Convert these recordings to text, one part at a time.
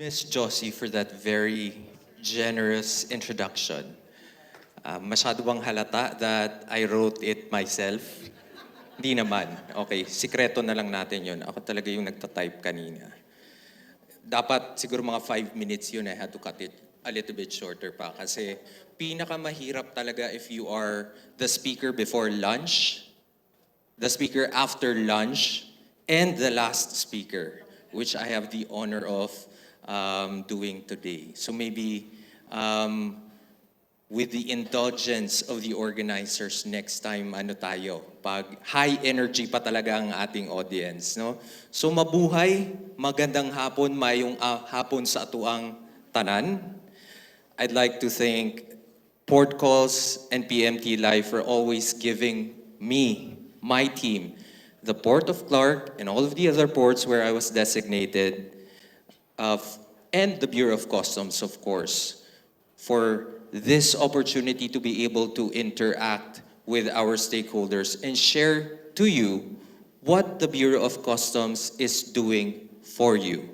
Miss Josie for that very generous introduction. Masyado bang halata that I wrote it myself? Hindi naman. Okay, sikreto na lang natin yun. Ako talaga yung nagtatype kanina. Dapat siguro mga 5 minutes yun. I had to cut it a little bit shorter pa. Kasi pinakamahirap talaga if you are the speaker before lunch, the speaker after lunch, and the last speaker, which I have the honor of doing today. So maybe with the indulgence of the organizers, next time ano tayo, pag high energy pa talaga ang ating audience, no? So mabuhay, magandang hapon, mayong hapon sa atuang tanan. I'd like to thank PortCalls and PMT Live for always giving me, my team, the Port of Clark and all of the other ports where I was designated, and the Bureau of Customs, of course, for this opportunity to be able to interact with our stakeholders and share to you what the Bureau of Customs is doing for you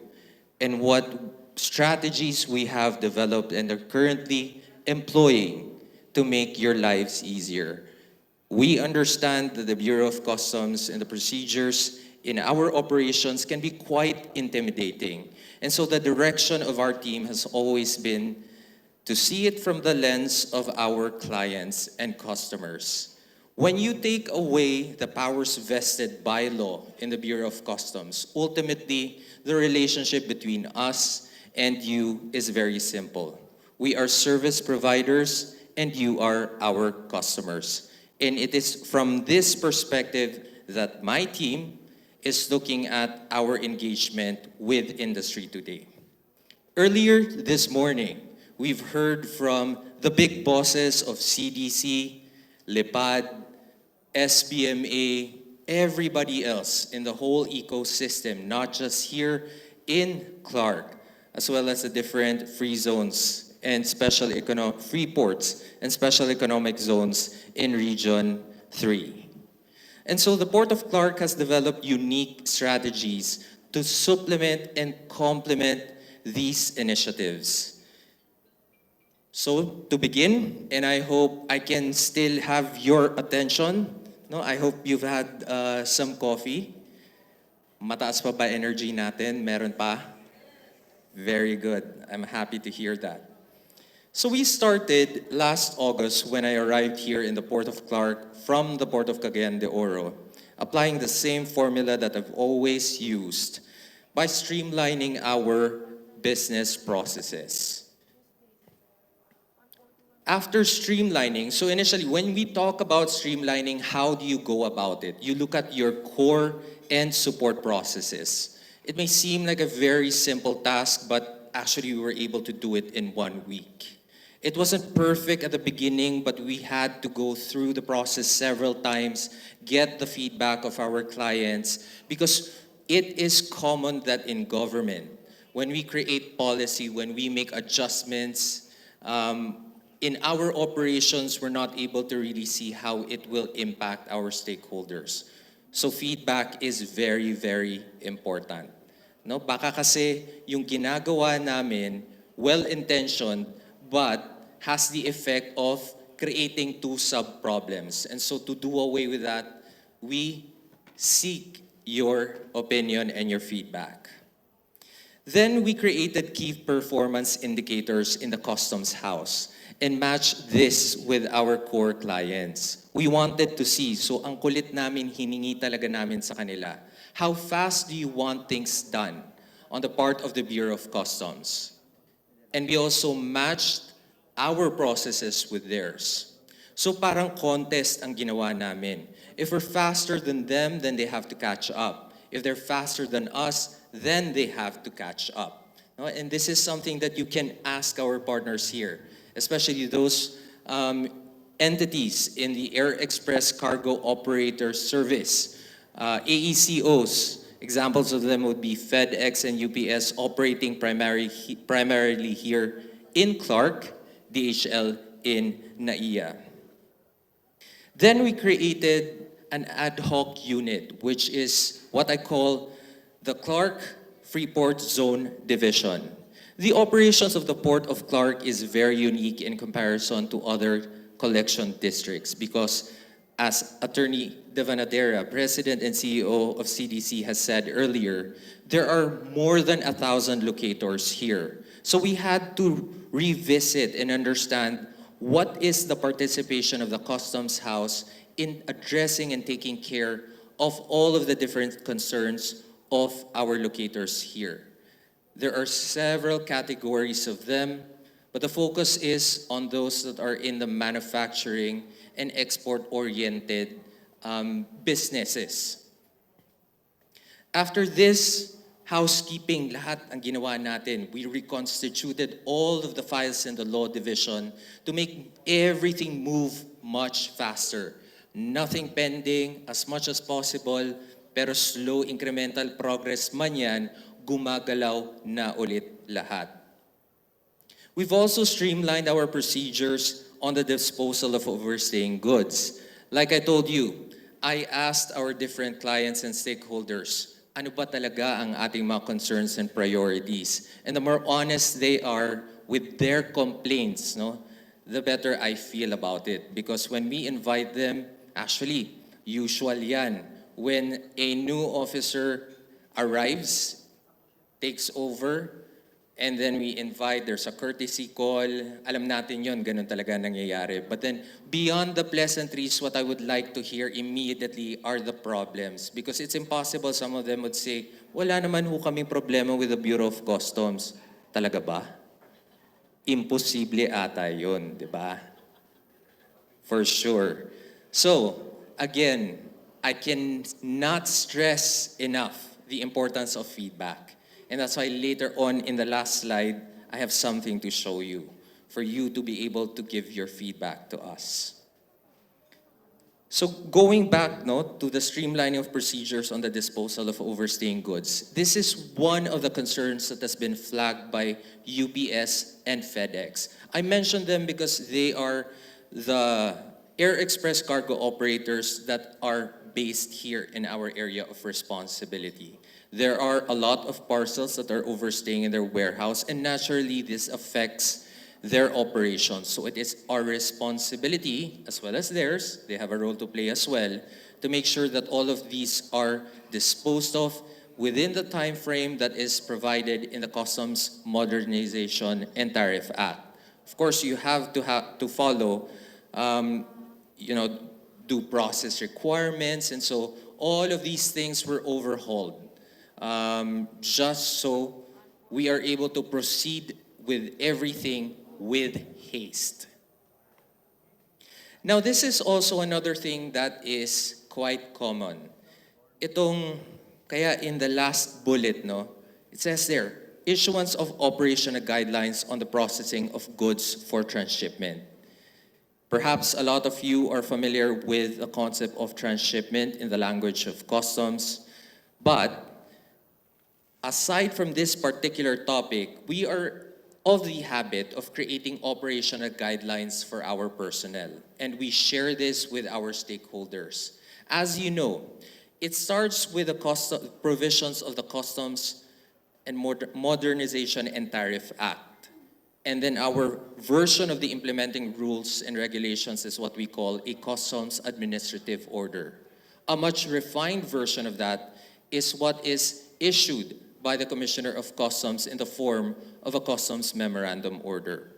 and what strategies we have developed and are currently employing to make your lives easier. We understand that the Bureau of Customs and the procedures in our operations can be quite intimidating. And so the direction of our team has always been to see it from the lens of our clients and customers. When you take away the powers vested by law in the Bureau of Customs, ultimately, the relationship between us and you is very simple. We are service providers and you are our customers. And it is from this perspective that my team is looking at our engagement with industry today. Earlier this morning, we've heard from the big bosses of CDC, LIPAD, SBMA, everybody else in the whole ecosystem, not just here in Clark, as well as the different free zones and free ports and special economic zones in Region 3. And so the Port of Clark has developed unique strategies to supplement and complement these initiatives. So to begin, and I hope I can still have your attention. No, I hope you've had some coffee. Mataas pa ba energy natin? Meron pa? Very good. I'm happy to hear that. So we started last August when I arrived here in the Port of Clark from the Port of Cagayan de Oro, applying the same formula that I've always used by streamlining our business processes. After streamlining, so initially when we talk about streamlining, how do you go about it? You look at your core and support processes. It may seem like a very simple task, but actually we were able to do it in 1 week. It wasn't perfect at the beginning, but we had to go through the process several times, get the feedback of our clients, because it is common that in government, when we create policy, when we make adjustments, in our operations, we're not able to really see how it will impact our stakeholders. So feedback is very, very important. No, baka kasi yung ginagawa namin, well-intentioned, but has the effect of creating two sub-problems. And so to do away with that, we seek your opinion and your feedback. Then we created key performance indicators in the customs house and matched this with our core clients. We wanted to see, so ang kulit namin, hiningi talaga namin sa kanila, how fast do you want things done on the part of the Bureau of Customs? And we also matched our processes with theirs. So parang contest ang ginawa namin. If we're faster than them, then they have to catch up. If they're faster than us, then they have to catch up. No? And this is something that you can ask our partners here, especially those entities in the Air Express Cargo Operator Service, AECOs. Examples of them would be FedEx and UPS operating primarily here in Clark, DHL in NAIA. Then we created an ad hoc unit, which is what I call the Clark Freeport Zone Division. The operations of the Port of Clark is very unique in comparison to other collection districts because, as Attorney Devanadera, President and CEO of CDC, has said earlier, there are more than 1,000 locators here. So we had to revisit and understand what is the participation of the Customs House in addressing and taking care of all of the different concerns of our locators here. There are several categories of them, but the focus is on those that are in the manufacturing and export-oriented businesses. After this housekeeping, lahat ang ginawa natin, we reconstituted all of the files in the law division to make everything move much faster. Nothing pending, as much as possible, pero slow incremental progress man yan, gumagalaw na ulit lahat. We've also streamlined our procedures on the disposal of overstaying goods. Like I told you, I asked our different clients and stakeholders, ano ba talaga ang ating mga concerns and priorities? And the more honest they are with their complaints, no, the better I feel about it. Because when we invite them, actually, usual yan. When a new officer arrives, takes over, and then we invite, there's a courtesy call. Alam natin yon, ganun talaga nangyayari. But then, beyond the pleasantries, what I would like to hear immediately are the problems. Because it's impossible, some of them would say, wala naman ho kaming problema with the Bureau of Customs. Talaga ba? Imposible ata yun, di ba? For sure. So, again, I cannot stress enough the importance of feedback. And that's why later on in the last slide, I have something to show you for you to be able to give your feedback to us. So going back to the streamlining of procedures on the disposal of overstaying goods, this is one of the concerns that has been flagged by UPS and FedEx. I mention them because they are the air express cargo operators that are based here in our area of responsibility. There are a lot of parcels that are overstaying in their warehouse, and naturally this affects their operations. So it is our responsibility, as well as theirs, they have a role to play as well, to make sure that all of these are disposed of within the time frame that is provided in the Customs Modernization and Tariff Act. Of course, you have to follow due process requirements, and so all of these things were overhauled. Just so we are able to proceed with everything with haste. Now, this is also another thing that is quite common. Kaya in the last bullet, it says there, issuance of operational guidelines on the processing of goods for transshipment. Perhaps a lot of you are familiar with the concept of transshipment in the language of customs, but aside from this particular topic, we are of the habit of creating operational guidelines for our personnel, and we share this with our stakeholders. As you know, it starts with the provisions of the Customs and Modernization and Tariff Act. And then our version of the implementing rules and regulations is what we call a Customs Administrative Order. A much refined version of that is what is issued by the Commissioner of Customs in the form of a Customs Memorandum Order.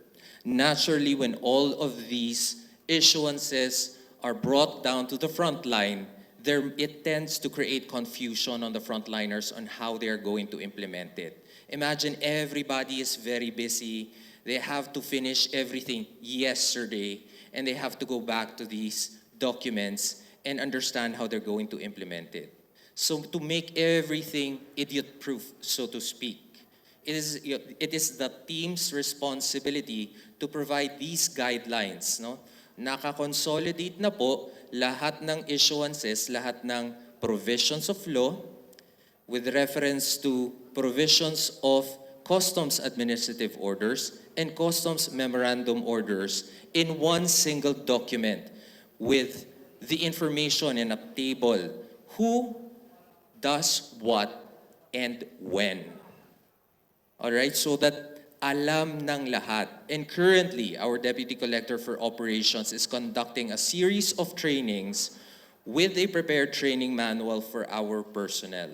Naturally, when all of these issuances are brought down to the front line, it tends to create confusion on the frontliners on how they are going to implement it. Imagine everybody is very busy. They have to finish everything yesterday, and they have to go back to these documents and understand how they're going to implement it. So to make everything idiot-proof, so to speak, it is the team's responsibility to provide these guidelines. Naka-consolidate na po lahat ng issuances, lahat ng provisions of law with reference to provisions of customs administrative orders and customs memorandum orders in one single document with the information in a table. Who does what and when. All right, so that alam ng lahat. And currently, our Deputy Collector for Operations is conducting a series of trainings with a prepared training manual for our personnel.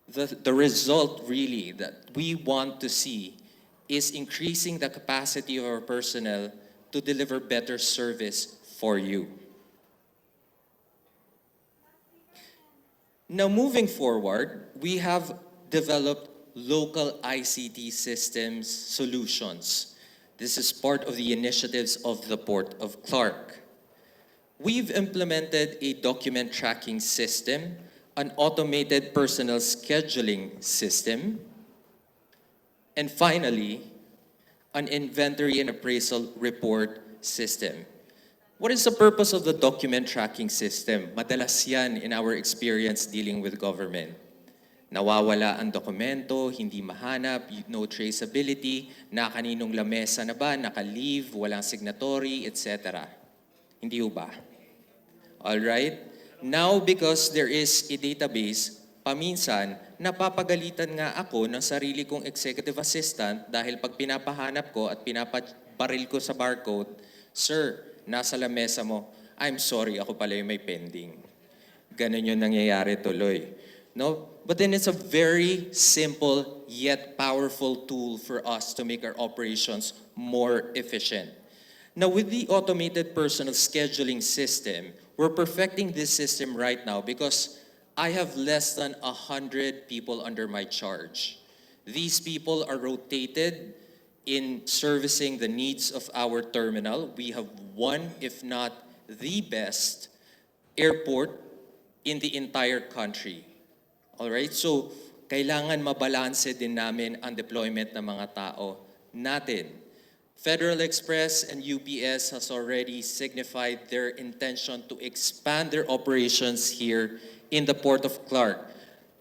The result really that we want to see is increasing the capacity of our personnel to deliver better service for you. Now, moving forward, we have developed local ICT systems solutions. This is part of the initiatives of the Port of Clark. We've implemented a document tracking system, an automated personnel scheduling system, and finally, an inventory and appraisal report system. What is the purpose of the document tracking system? Madalas yan in our experience dealing with government. Nawawala ang dokumento, hindi mahanap, no traceability, na kaninong lamesa na ba, naka-leave, walang signatory, etc. Hindi ba? Alright? Now, because there is a database, paminsan, napapagalitan nga ako ng sarili kong executive assistant dahil pag pinapahanap ko at pinapabaril ko sa barcode, "Sir, nasa lamesa mo, I'm sorry, ako pala yung may pending." Ganun yung nangyayari tuloy. No? But then it's a very simple yet powerful tool for us to make our operations more efficient. Now, with the automated personal scheduling system, we're perfecting this system right now because I have less than 100 people under my charge. These people are rotated in servicing the needs of our terminal. We have one, if not the best, airport in the entire country. Alright, so kailangan mabalanse din namin ang deployment ng mga tao natin. Federal Express and UPS has already signified their intention to expand their operations here in the Port of Clark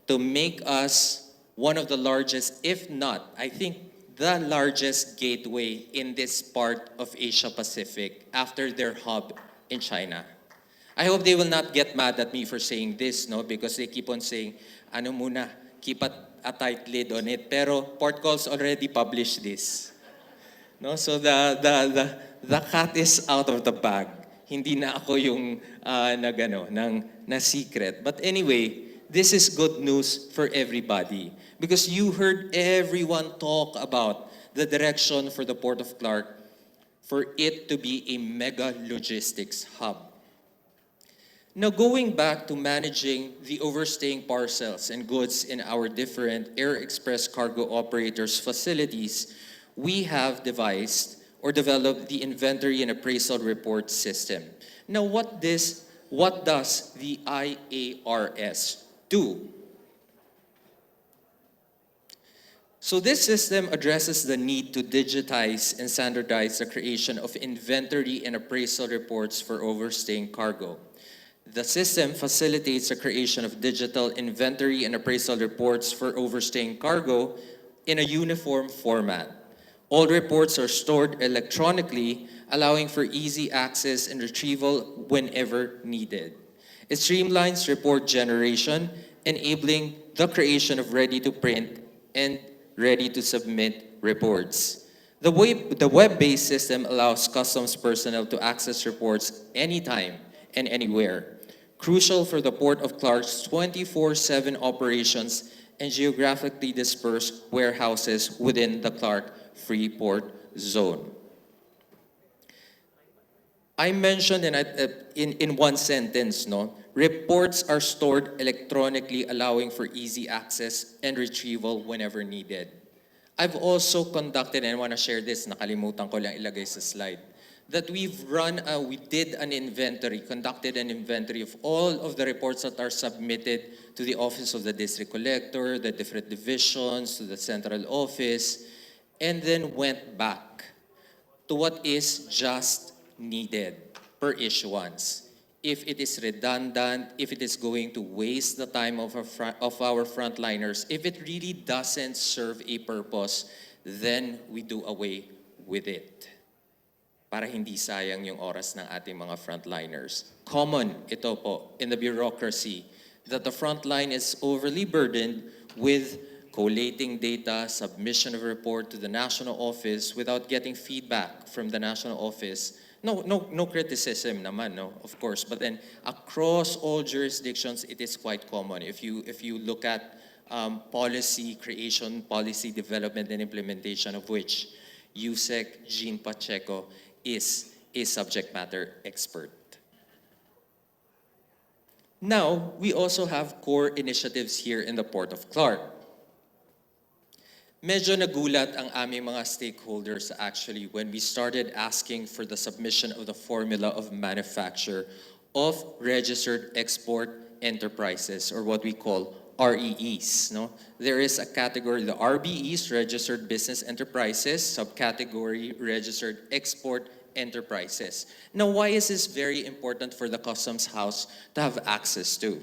to make us one of the largest, if not, I think, the largest gateway in this part of Asia Pacific after their hub in China. I hope they will not get mad at me for saying this, no? Because they keep on saying, ano muna, keep a tight lid on it. Pero PortCalls already published this. No? So the cat is out of the bag. Hindi na ako yung na secret. But anyway, this is good news for everybody. Because you heard everyone talk about the direction for the Port of Clark for it to be a mega logistics hub. Now, going back to managing the overstaying parcels and goods in our different Air Express cargo operators' facilities, we have devised or developed the inventory and appraisal report system. Now, what does the IARS do? So this system addresses the need to digitize and standardize the creation of inventory and appraisal reports for overstaying cargo. The system facilitates the creation of digital inventory and appraisal reports for overstaying cargo in a uniform format. All reports are stored electronically, allowing for easy access and retrieval whenever needed. It streamlines report generation, enabling the creation of ready-to-print and ready-to-submit reports. The web-based system allows customs personnel to access reports anytime and anywhere, crucial for the Port of Clark's 24/7 operations and geographically dispersed warehouses within the Clark Free Port Zone. I mentioned in one sentence, no? Reports are stored electronically, allowing for easy access and retrieval whenever needed. I've also conducted, and I want to share this, nakalimutan ko lang ilagay sa slide, that we conducted an inventory of all of the reports that are submitted to the Office of the District Collector, the different divisions, to the central office, and then went back to what is just needed per issuance. If it is redundant, if it is going to waste the time of our frontliners, if it really doesn't serve a purpose, then we do away with it. Para hindi sayang yung oras ng ating mga frontliners. Common ito po in the bureaucracy that the frontline is overly burdened with collating data, submission of a report to the national office without getting feedback from the national office. No criticism naman, no, of course. But then across all jurisdictions, it is quite common. If you look at policy creation, policy development, and implementation of which USEC Jean Pacheco is a subject matter expert. Now, we also have core initiatives here in the Port of Clark. Medyo nagulat ang aming mga stakeholders actually when we started asking for the submission of the formula of manufacture of registered export enterprises, or what we call REEs. No? There is a category, the RBEs, registered business enterprises, subcategory registered export enterprises. Now, why is this very important for the Customs House to have access to?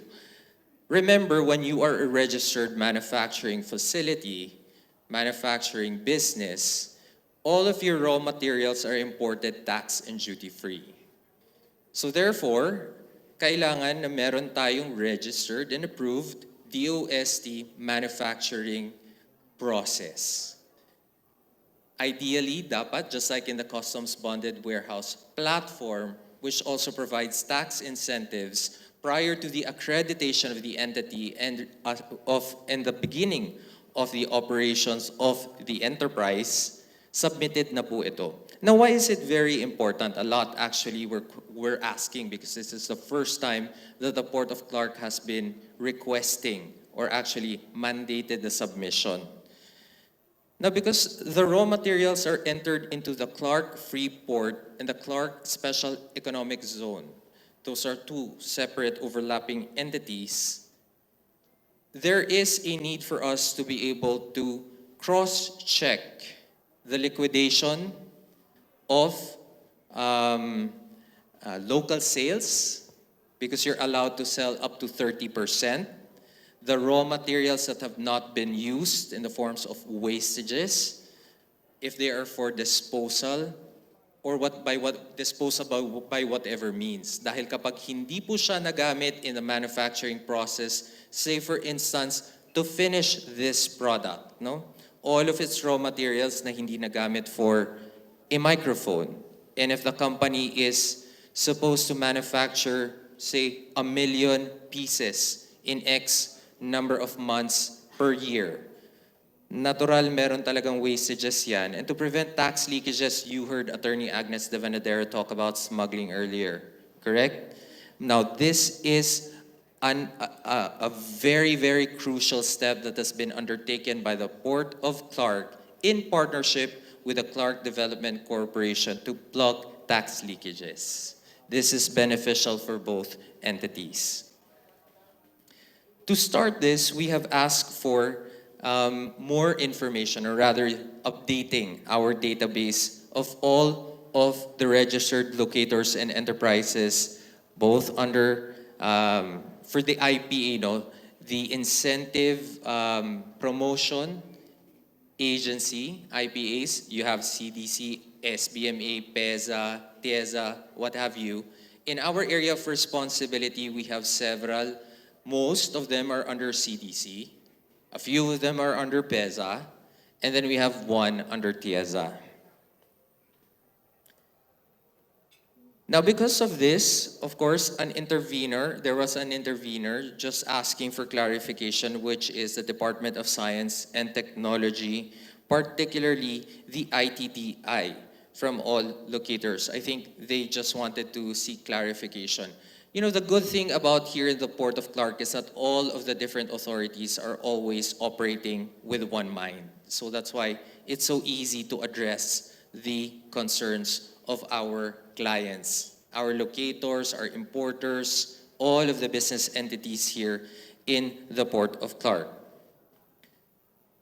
Remember, when you are a registered manufacturing facility, manufacturing business, all of your raw materials are imported tax and duty-free. So therefore, kailangan na meron tayong registered and approved DOST manufacturing process. Ideally, dapat, just like in the Customs Bonded Warehouse platform, which also provides tax incentives prior to the accreditation of the entity and the beginning of the operations of the enterprise, submitted na po ito. Now, why is it very important? A lot actually we're asking, because this is the first time that the Port of Clark has been requesting or actually mandated the submission. Now, because the raw materials are entered into the Clark Free Port and the Clark Special Economic Zone, those are two separate overlapping entities, there is a need for us to be able to cross-check the liquidation of local sales, because you're allowed to sell up to 30%. The raw materials that have not been used in the forms of wastages, if they are for disposal, or disposable by whatever means. Dahil kapag hindi po siya nagamit in the manufacturing process, say for instance, to finish this product, no? All of its raw materials na hindi nagamit for a microphone. And if the company is supposed to manufacture, say, 1 million pieces in X number of months per year, natural meron talagang wastages yan. And to prevent tax leakages, you heard Attorney Agnes de Vanadero talk about smuggling earlier, correct? Now, this is a very, very crucial step that has been undertaken by the Port of Clark in partnership with the Clark Development Corporation to plug tax leakages. This is beneficial for both entities. To start this, we have asked for more information, or rather updating our database of all of the registered locators and enterprises, both under, for the IPA, the Incentive Promotion Agency, IPAs, you have CDC, SBMA, PEZA, TEZA, what have you. In our area of responsibility, we have several. Most of them are under CDC. A few of them are under PEZA, and then we have one under TIEZA. Now, because of this, of course, there was an intervener just asking for clarification, which is the Department of Science and Technology, particularly the ITTI, from all locators. I think they just wanted to seek clarification. You know, the good thing about here in the Port of Clark is that all of the different authorities are always operating with one mind. So that's why it's so easy to address the concerns of our clients, our locators, our importers, all of the business entities here in the Port of Clark.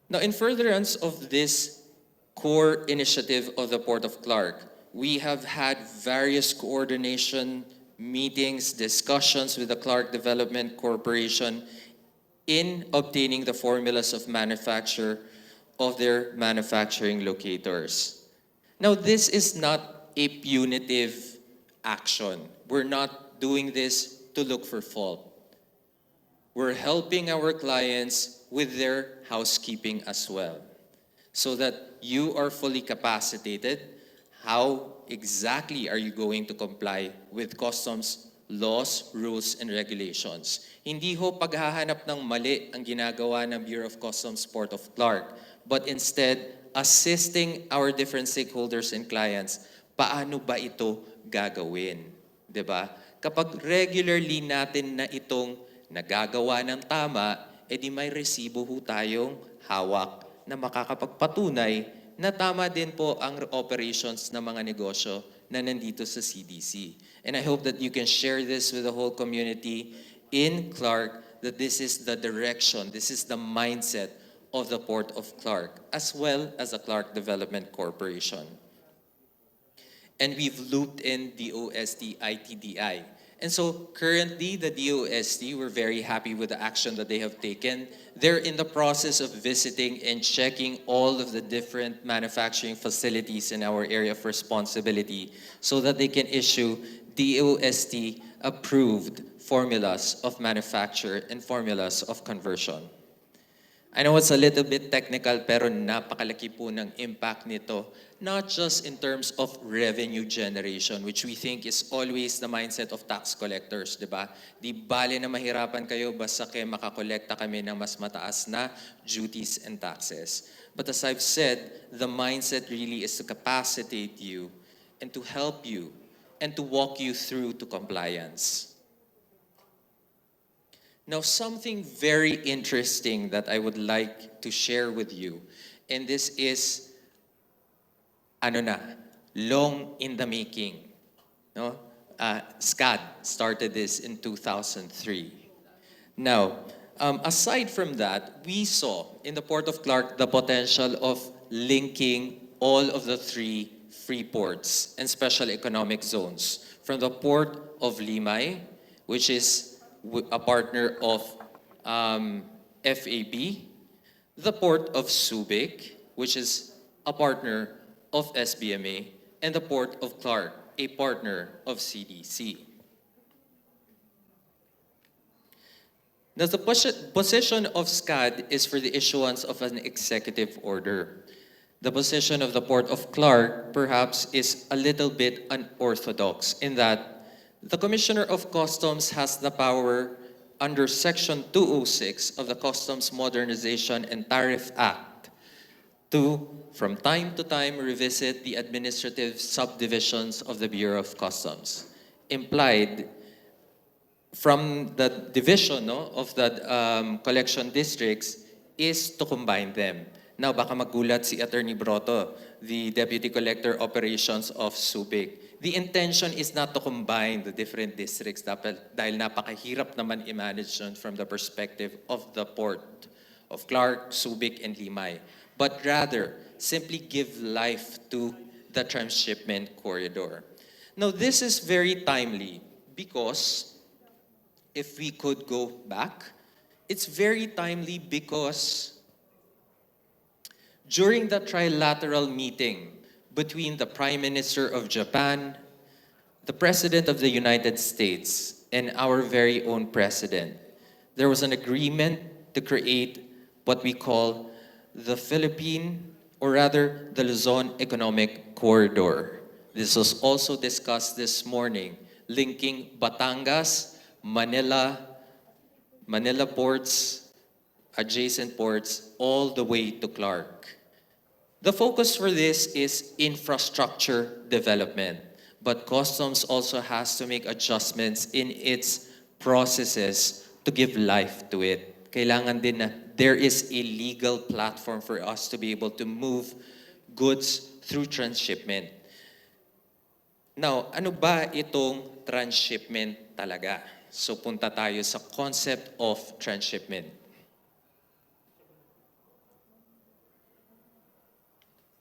Now, in furtherance of this core initiative of the Port of Clark, we have had various coordination meetings, discussions with the Clark Development Corporation in obtaining the formulas of manufacture of their manufacturing locators. Now, this is not a punitive action. We're not doing this to look for fault. We're helping our clients with their housekeeping as well, so that you are fully capacitated. How exactly are you going to comply with customs laws, rules, and regulations? Hindi ho paghahanap ng mali ang ginagawa ng Bureau of Customs Port of Clark, but instead assisting our different stakeholders and clients. Paano ba ito gagawin? 'Di ba? Kapag regularly natin na itong nagagawa ng tama, edi may resibo ho tayong hawak na makakapagpatunay na tama din po ang operations ng mga negosyo na nandito sa CDC. And I hope that you can share this with the whole community in Clark, that this is the direction, this is the mindset of the Port of Clark, as well as the Clark Development Corporation. And we've looped in DOST ITDI. And so currently, the DOST, we're very happy with the action that they have taken. They're in the process of visiting and checking all of the different manufacturing facilities in our area of responsibility so that they can issue DOST-approved formulas of manufacture and formulas of conversion. I know it's a little bit technical, pero napakalaki po ng impact nito, not just in terms of revenue generation, which we think is always the mindset of tax collectors, di ba? Di bale na mahirapan kayo basta kayo makakolekta kami ng mas mataas na duties and taxes. But as I've said, the mindset really is to capacitate you and to help you and to walk you through to compliance. Now, something very interesting that I would like to share with you, and this is, long in the making. No? SCAD started this in 2003. Now, aside from that, we saw in the Port of Clark the potential of linking all of the three free ports and special economic zones. From the Port of Limay, which is a partner of FAB, the Port of Subic, which is a partner of SBMA, and the Port of Clark, a partner of CDC. Now, the position of SCAD is for the issuance of an executive order. The position of the Port of Clark, perhaps, is a little bit unorthodox in that the Commissioner of Customs has the power under Section 206 of the Customs Modernization and Tariff Act to, from time to time, revisit the administrative subdivisions of the Bureau of Customs. Implied from the division of the collection districts is to combine them. Now, baka magulat si Attorney Broto, the Deputy Collector Operations of Subic. The intention is not to combine the different districts dahil napakahirap naman i-manage from the perspective of the Port of Clark, Subic, and Limay. But rather, simply give life to the transshipment corridor. Now, this is very timely because if we could go back, it's very timely because during the trilateral meeting between the Prime Minister of Japan, the President of the United States, and our very own President, there was an agreement to create what we call the Philippine, or rather the Luzon Economic Corridor. This was also discussed this morning, linking Batangas, Manila ports, adjacent ports, all the way to Clark. The focus for this is infrastructure development, but Customs also has to make adjustments in its processes to give life to it. Kailangan din na there is a legal platform for us to be able to move goods through transshipment. Now, ano ba itong transshipment talaga? So punta tayo sa concept of transshipment.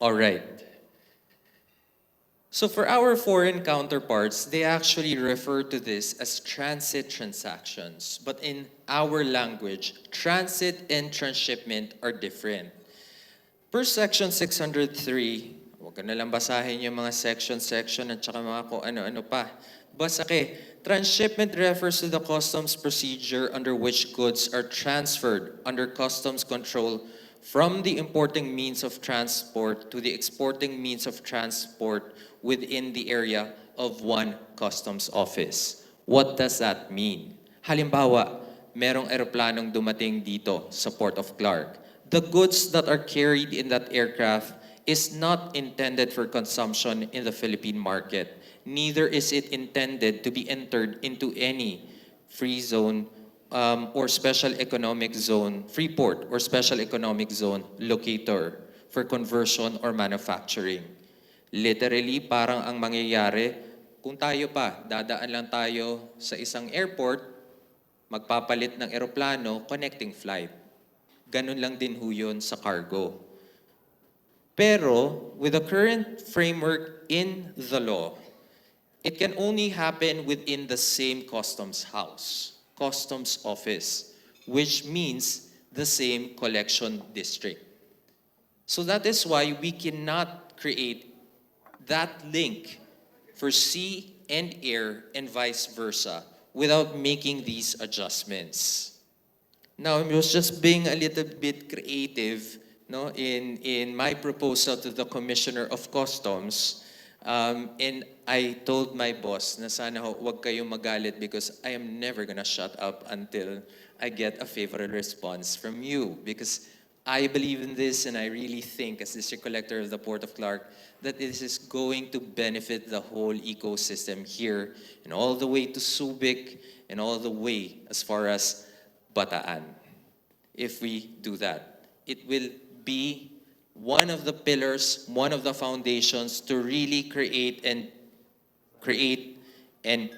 All right. So for our foreign counterparts, they actually refer to this as transit transactions. But in our language, transit and transshipment are different. Per Section 603, huwag ka na lang basahin yung mga section at saka mga kung ano-ano pa. Basta Transshipment refers to the customs procedure under which goods are transferred under customs control from the importing means of transport to the exporting means of transport within the area of one customs office. What does that mean? Halimbawa, merong eroplanong dumating dito sa Port of Clark. The goods that are carried in that aircraft is not intended for consumption in the Philippine market. Neither is it intended to be entered into any free zone or special economic zone, free port or special economic zone locator for conversion or manufacturing. Literally, parang ang mangyayari, kung tayo pa, dadaan lang tayo sa isang airport, magpapalit ng eroplano, connecting flight. Ganun lang din ho yun sa cargo. Pero, with the current framework in the law, it can only happen within the same customs house, customs office, which means the same collection district. So that is why we cannot create that link for sea and air and vice versa without making these adjustments. Now, I was just being a little bit creative in my proposal to the Commissioner of Customs. And I told my boss na sana wag kayong magalit because I am never gonna shut up until I get a favorable response from you. Because I believe in this and I really think as District Collector of the Port of Clark that this is going to benefit the whole ecosystem here and all the way to Subic and all the way as far as Bataan. If we do that, it will be one of the pillars, one of the foundations to really create and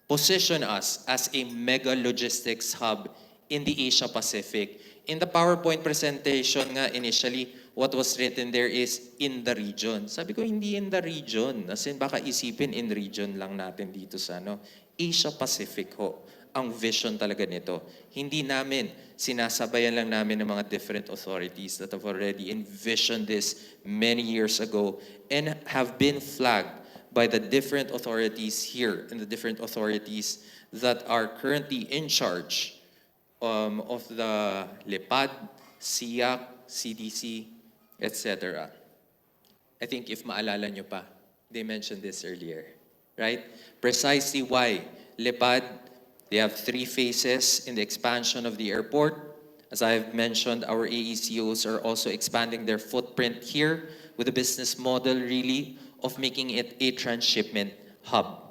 position us as a mega logistics hub in the Asia Pacific. In the PowerPoint presentation nga initially, what was written there is in the region. Sabi ko, hindi in the region. As in, baka isipin in region lang natin dito sa Asia Pacific ho. Ang vision talaga nito. Hindi namin, sinasabayan lang namin ng mga different authorities that have already envisioned this many years ago and have been flagged by the different authorities here and the different authorities that are currently in charge of the LEPAD, SIAC, CDC, etc. I think if maalala nyo pa, they mentioned this earlier, right? Precisely why LEPAD, they have 3 phases in the expansion of the airport. As I have mentioned, our AECOs are also expanding their footprint here with a business model really of making it a transshipment hub.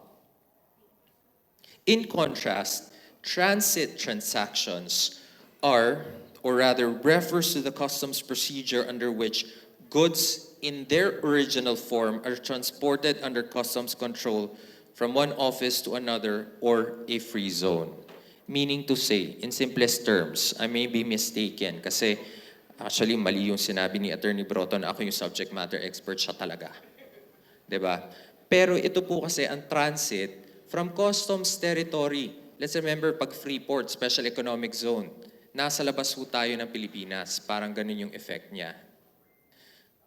In contrast, transit transactions are, or rather refers to the customs procedure under which goods in their original form are transported under customs control from one office to another or a free zone. Meaning to say, in simplest terms, I may be mistaken kasi actually mali yung sinabi ni Attorney Broto na ako yung subject matter expert, siya talaga. Diba? Pero ito po kasi ang transit from customs territory. Let's remember, pag free port, special economic zone, nasa labas po tayo ng Pilipinas. Parang ganun yung effect niya.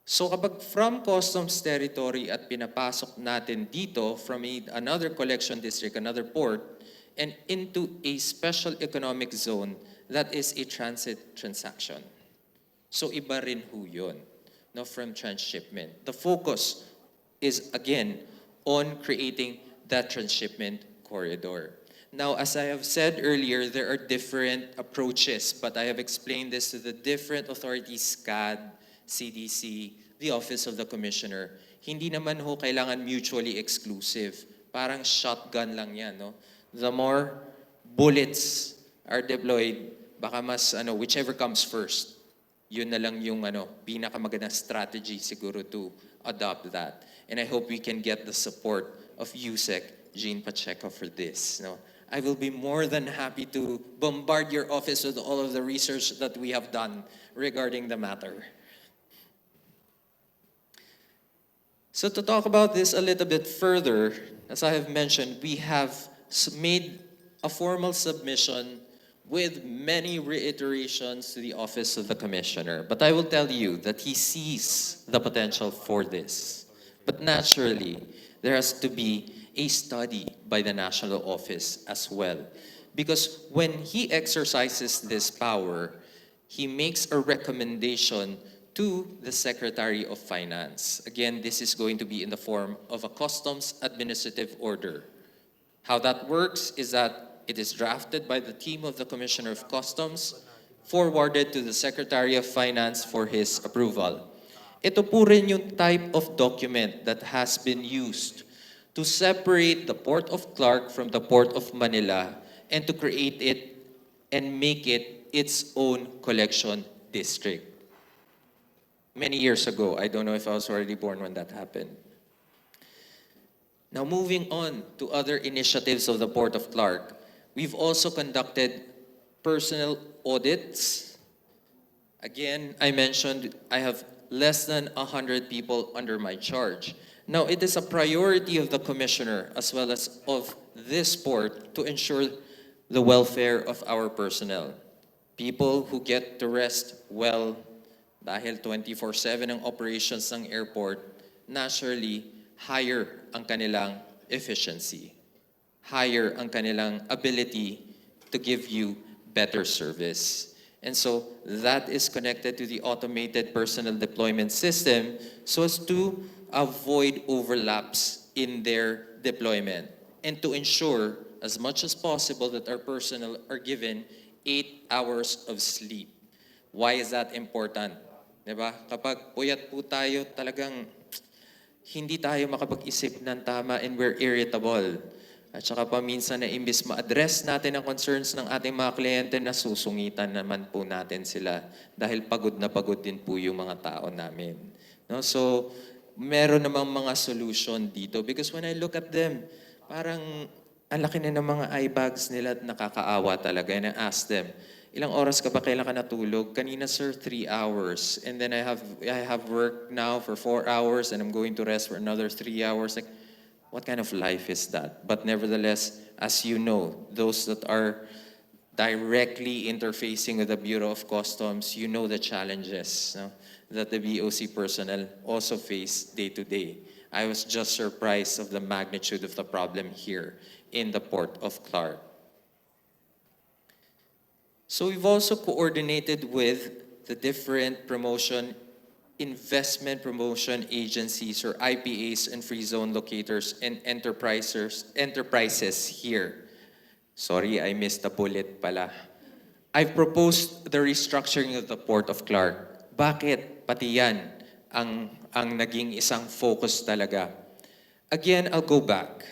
So kapag from customs territory at pinapasok natin dito from another collection district, another port, and into a special economic zone, that is a transit transaction. So iba rin ho yun, from transshipment. The focus is again on creating that transshipment corridor. Now, as I have said earlier, there are different approaches, but I have explained this to the different authorities, CAD, CDC, the Office of the Commissioner. Hindi naman ho kailangan mutually exclusive. Parang shotgun lang yan, no? The more bullets are deployed, baka mas, whichever comes first, yun na lang yung, pinakamagandang strategy siguro to adopt that. And I hope we can get the support of USEC, Jean Pacheco, for this, no? I will be more than happy to bombard your office with all of the research that we have done regarding the matter. So to talk about this a little bit further, as I have mentioned, we have made a formal submission with many reiterations to the Office of the Commissioner. But I will tell you that he sees the potential for this. But naturally, there has to be a study by the national office as well. Because when he exercises this power, he makes a recommendation to the Secretary of Finance. Again, this is going to be in the form of a customs administrative order. How that works is that it is drafted by the team of the Commissioner of Customs, forwarded to the Secretary of Finance for his approval. Ito po rin yung type of document that has been used to separate the Port of Clark from the Port of Manila and to create it and make it its own collection district. Many years ago, I don't know if I was already born when that happened. Now moving on to other initiatives of the Port of Clark, we've also conducted personal audits. Again, I mentioned I have less than 100 people under my charge. Now, it is a priority of the Commissioner as well as of this port to ensure the welfare of our personnel. People who get to rest well dahil 24/7 ang operations ng airport, naturally, higher ang kanilang efficiency. Higher ang kanilang ability to give you better service. And so that is connected to the automated personnel deployment system so as to avoid overlaps in their deployment and to ensure as much as possible that our personnel are given 8 hours of sleep. Why is that important? Diba? Kapag puyat po tayo, talagang hindi tayo makapag-isip ng tama and we're irritable. At saka pa minsan na imbis ma-address natin ang concerns ng ating mga kliyente, nasusungitan naman po natin sila dahil pagod na pagod din po yung mga tao namin. No? So, meron namang mga solution dito because when I look at them, parang ang laki na ng mga eye bags nila at nakakaawa talaga. And I ask them, ilang oras ka ba kailan ka natulog? Kanina sir, 3 hours. And then I have work now for 4 hours and I'm going to rest for another 3 hours. Like, what kind of life is that? But nevertheless, as you know, those that are directly interfacing with the Bureau of Customs, you know the challenges no, that the BOC personnel also face day to day. I was just surprised of the magnitude of the problem here in the Port of Clark. So we've also coordinated with the different investment promotion agencies or IPAs and free zone locators and enterprises here. Sorry, I missed the bullet pala. I've proposed the restructuring of the Port of Clark. Bakit? Pati yan ang naging isang focus talaga. Again, I'll go back.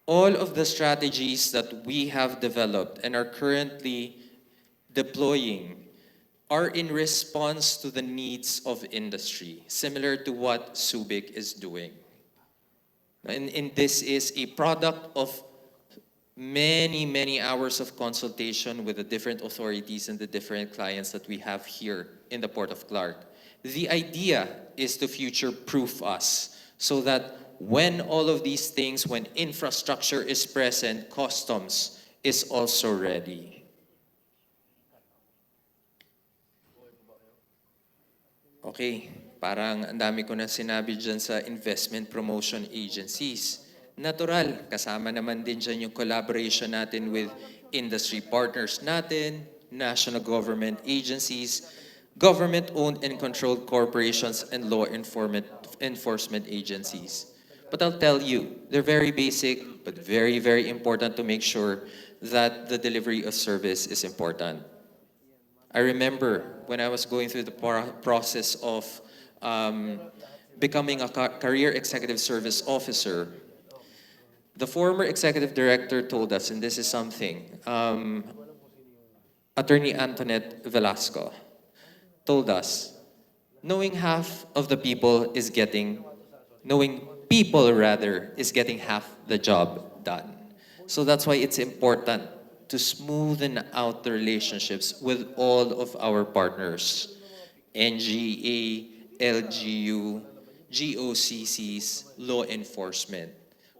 All of the strategies that we have developed and are currently deploying are in response to the needs of industry, similar to what Subic is doing. And this is a product of many, many hours of consultation with the different authorities and the different clients that we have here in the Port of Clark. The idea is to future-proof us so that when all of these things, when infrastructure is present, customs is also ready. Okay, parang ang dami ko na sinabi dyan sa investment promotion agencies. Natural, kasama naman din dyan yung collaboration natin with industry partners natin, national government agencies, government-owned and controlled corporations, and law enforcement agencies. But I'll tell you, they're very basic, but very, very important to make sure that the delivery of service is important. I remember when I was going through the process of becoming a career executive service officer, the former executive director told us, and this is something, Attorney Antoinette Velasco told us, knowing people is getting half the job done. So that's why it's important to smoothen out the relationships with all of our partners, NGA, LGU, GOCCs, law enforcement.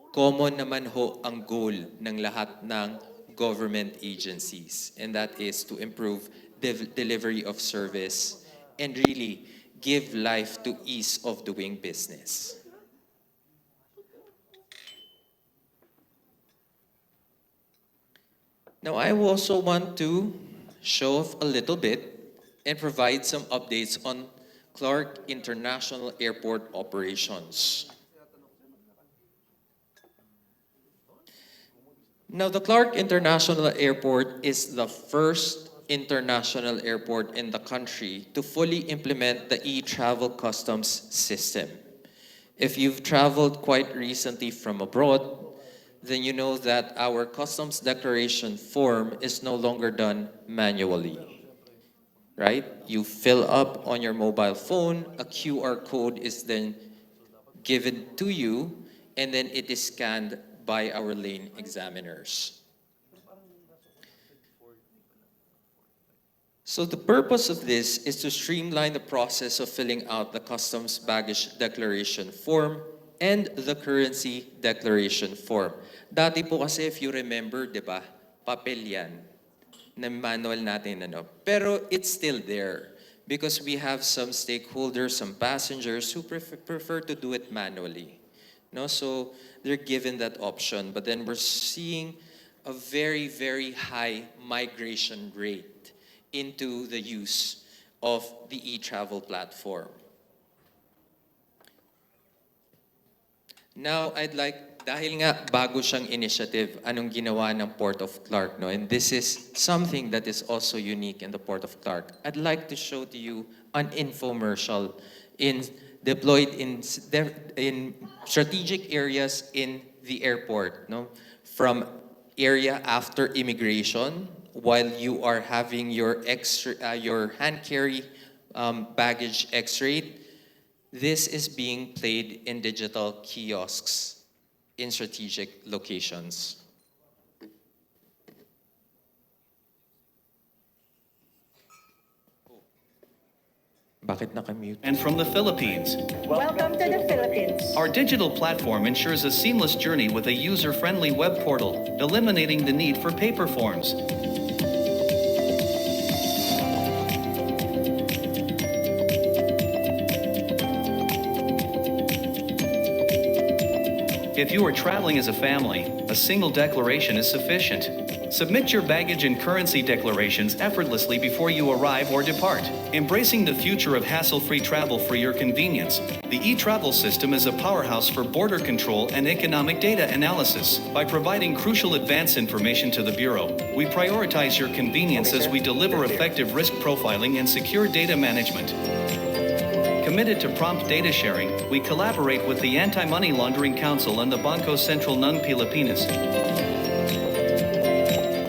Common naman ho ang goal ng lahat ng government agencies, and that is to improve delivery of service and really give life to ease of doing business. Now, I also want to show off a little bit and provide some updates on Clark International Airport operations. Now, the Clark International Airport is the first international airport in the country to fully implement the e-travel customs system. If you've traveled quite recently from abroad, then you know that our customs declaration form is no longer done manually, right? You fill up on your mobile phone, a QR code is then given to you, and then it is scanned by our lane examiners. So the purpose of this is to streamline the process of filling out the customs baggage declaration form and the currency declaration form. Dati po kasi, if you remember, di ba, papel yan, na manual natin, ano. Pero it's still there because we have some stakeholders, some passengers who prefer to do it manually. No, so they're given that option, but then we're seeing a very, very high migration rate into the use of the e-travel platform. Now, I'd like, dahil nga bago siyang initiative, anong ginawa ng Port of Clark, no? And this is something that is also unique in the Port of Clark. I'd like to show to you an infomercial deployed in strategic areas in the airport, no? From area after immigration, while you are having your hand carry baggage X-rayed, this is being played in digital kiosks in strategic locations. Bakit naka-mute? And from the Philippines. Welcome to the Philippines. Our digital platform ensures a seamless journey with a user-friendly web portal, eliminating the need for paper forms. If you are traveling as a family, a single declaration is sufficient. Submit your baggage and currency declarations effortlessly before you arrive or depart, embracing the future of hassle-free travel for your convenience. The e-travel system is a powerhouse for border control and economic data analysis. By providing crucial advance information to the Bureau, we prioritize your convenience as we deliver effective risk profiling and secure data management. Committed to prompt data sharing, we collaborate with the Anti-Money Laundering Council and the Bangko Sentral ng Pilipinas.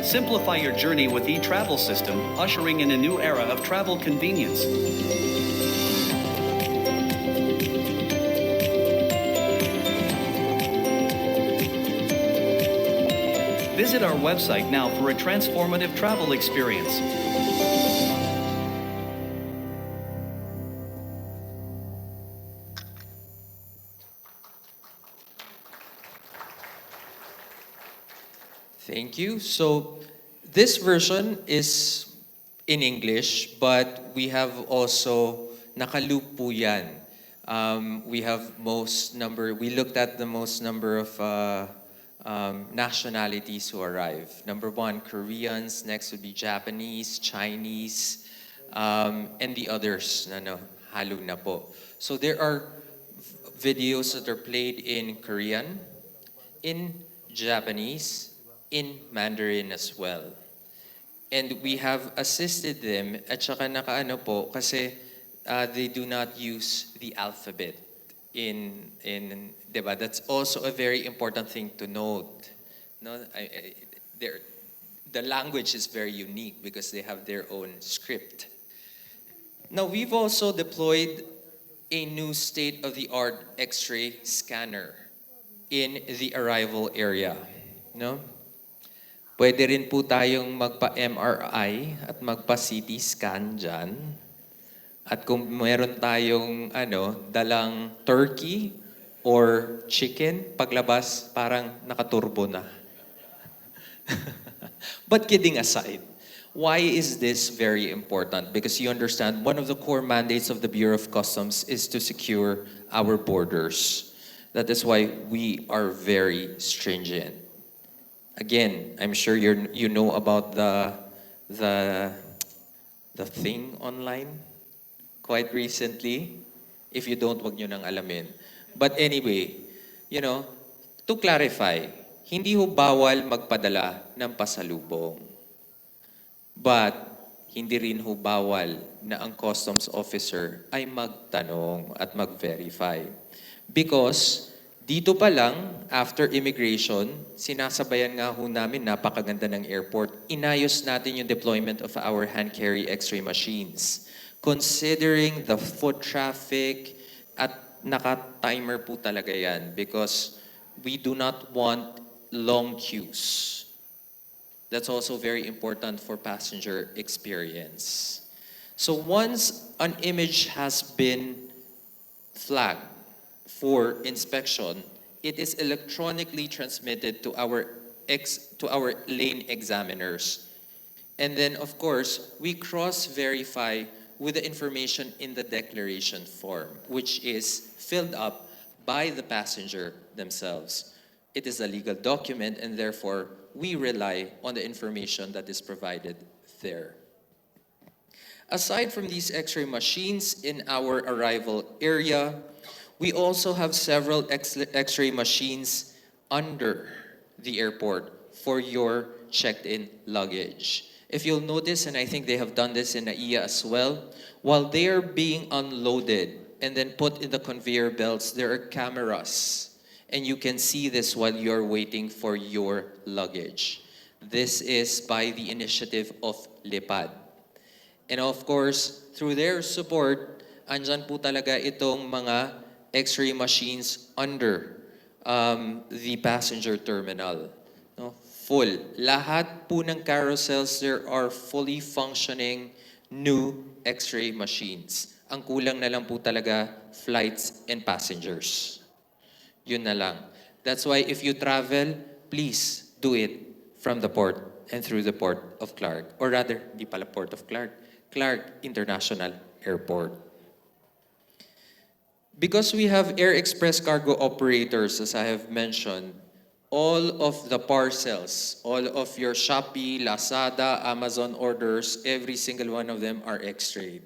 Simplify your journey with e-travel system, ushering in a new era of travel convenience. Visit our website now for a transformative travel experience. Thank you. So this version is in English, but we have also nakaloop po yan. We looked at the most number of nationalities who arrive. Number one, Koreans. Next would be Japanese, Chinese, and the others. Halo na po. So there are videos that are played in Korean, in Japanese, in Mandarin as well. And we have assisted them at saka nakaano po kasi they do not use the alphabet in diba? That's also a very important thing to note. No, the language is very unique because they have their own script. Now we've also deployed a new state-of-the-art X-ray scanner in the arrival area. No? Pwede rin po tayong magpa-MRI at magpa-CT scan dyan. At kung meron tayong dalang turkey or chicken, paglabas parang nakaturbo na. But kidding aside, why is this very important? Because you understand, one of the core mandates of the Bureau of Customs is to secure our borders. That is why we are very stringent. Again, I'm sure you know about the the thing online quite recently. If you don't, wag nyo nang alamin. But anyway, you know, to clarify, hindi ho bawal magpadala ng pasalubong. But hindi rin ho bawal na ang customs officer ay magtanong at mag-verify. Because dito pa lang, after immigration, sinasabayan nga ho namin, napakaganda ng airport, inayos natin yung deployment of our hand-carry x-ray machines. Considering the foot traffic, at naka-timer po talaga yan because we do not want long queues. That's also very important for passenger experience. So once an image has been flagged for inspection, it is electronically transmitted to our lane examiners. And then, of course, we cross-verify with the information in the declaration form, which is filled up by the passenger themselves. It is a legal document, and therefore, we rely on the information that is provided there. Aside from these x-ray machines in our arrival area, we also have several x-ray machines under the airport for your checked-in luggage. If you'll notice, and I think they have done this in AIA as well, while they are being unloaded and then put in the conveyor belts, there are cameras. And you can see this while you're waiting for your luggage. This is by the initiative of Lipad. And of course, through their support, andyan po talaga itong mga x-ray machines under the passenger terminal. No? Full. Lahat po ng carousels, there are fully functioning new x-ray machines. Ang kulang na lang po talaga, flights and passengers. Yun na lang. That's why if you travel, please do it from the port and through the Port of Clark. Or rather, di pala Port of Clark, Clark International Airport. Because we have Air Express cargo operators, as I have mentioned, all of the parcels, all of your Shopee, Lazada, Amazon orders, every single one of them are X-rayed.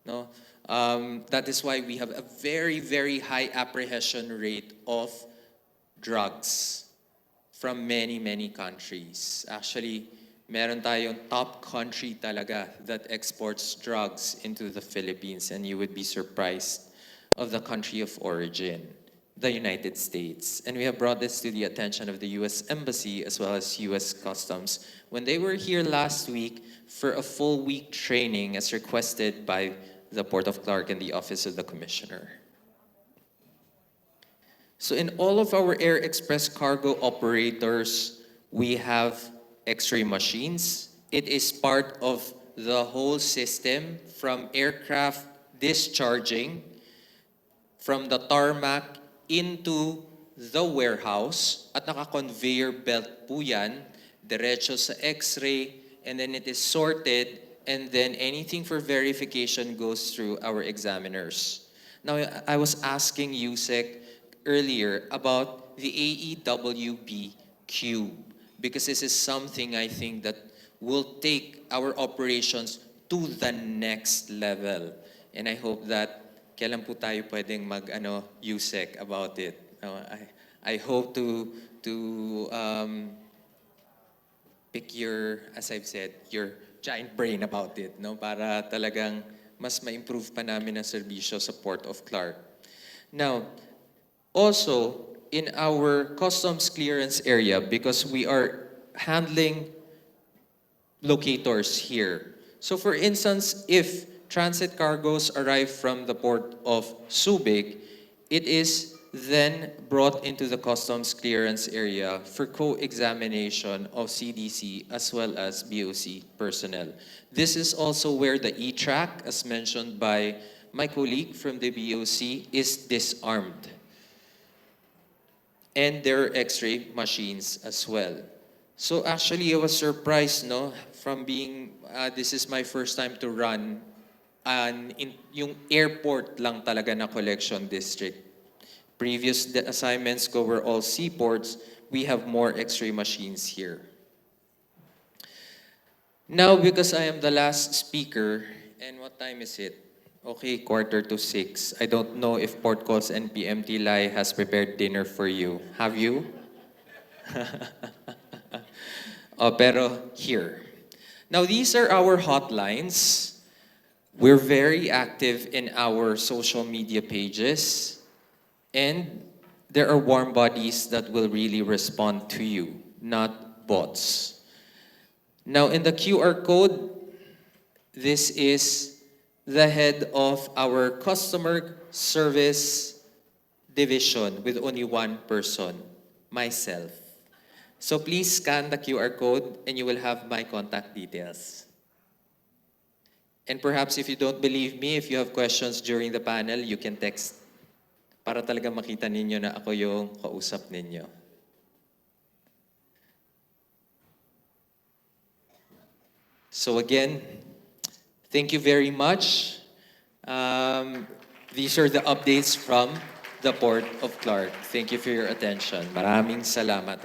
No? That is why we have a very, very high apprehension rate of drugs from many, many countries. Actually, meron tayong top country talaga that exports drugs into the Philippines, and you would be surprised of the country of origin, the United States. And we have brought this to the attention of the U.S. Embassy as well as U.S. Customs when they were here last week for a full week training as requested by the Port of Clark and the Office of the Commissioner. So in all of our Air Express cargo operators, we have X-ray machines. It is part of the whole system from aircraft discharging from the tarmac into the warehouse at naka-conveyor belt po yan, diretso sa X-ray, and then it is sorted, and then anything for verification goes through our examiners. Now, I was asking Yusek earlier about the AEWB cube, because this is something I think that will take our operations to the next level. And I hope that kailan po tayo pwedeng Yusek about it. I hope to pick your, as I've said, your giant brain about it, no? Para talagang mas ma-improve pa namin ang serbisyo sa Port of Clark. Now, also, in our customs clearance area, because we are handling locators here. So for instance, if transit cargoes arrive from the Port of Subic, it is then brought into the customs clearance area for co-examination of CDC as well as BOC personnel. This is also where the E-track, as mentioned by my colleague from the BOC, is disarmed. And there are X-ray machines as well. So actually, I was surprised, no, from being, this is my first time to run yung airport lang talaga na collection district. Previous assignments ko were all seaports, we have more X-ray machines here. Now, because I am the last speaker, and what time is it? Okay, 5:45. I don't know if PortCalls and PMT Lai has prepared dinner for you. Have you? Oh, pero here. Now, these are our hotlines. We're very active in our social media pages. And there are warm bodies that will really respond to you, not bots. Now, in the QR code, this is the head of our customer service division with only one person, myself. So please scan the QR code and you will have my contact details. And perhaps if you don't believe me, if you have questions during the panel, you can text para talaga makita ninyo na ako yung kausap ninyo. So again, thank you very much. These are the updates from the Port of Clark. Thank you for your attention. Maraming salamat.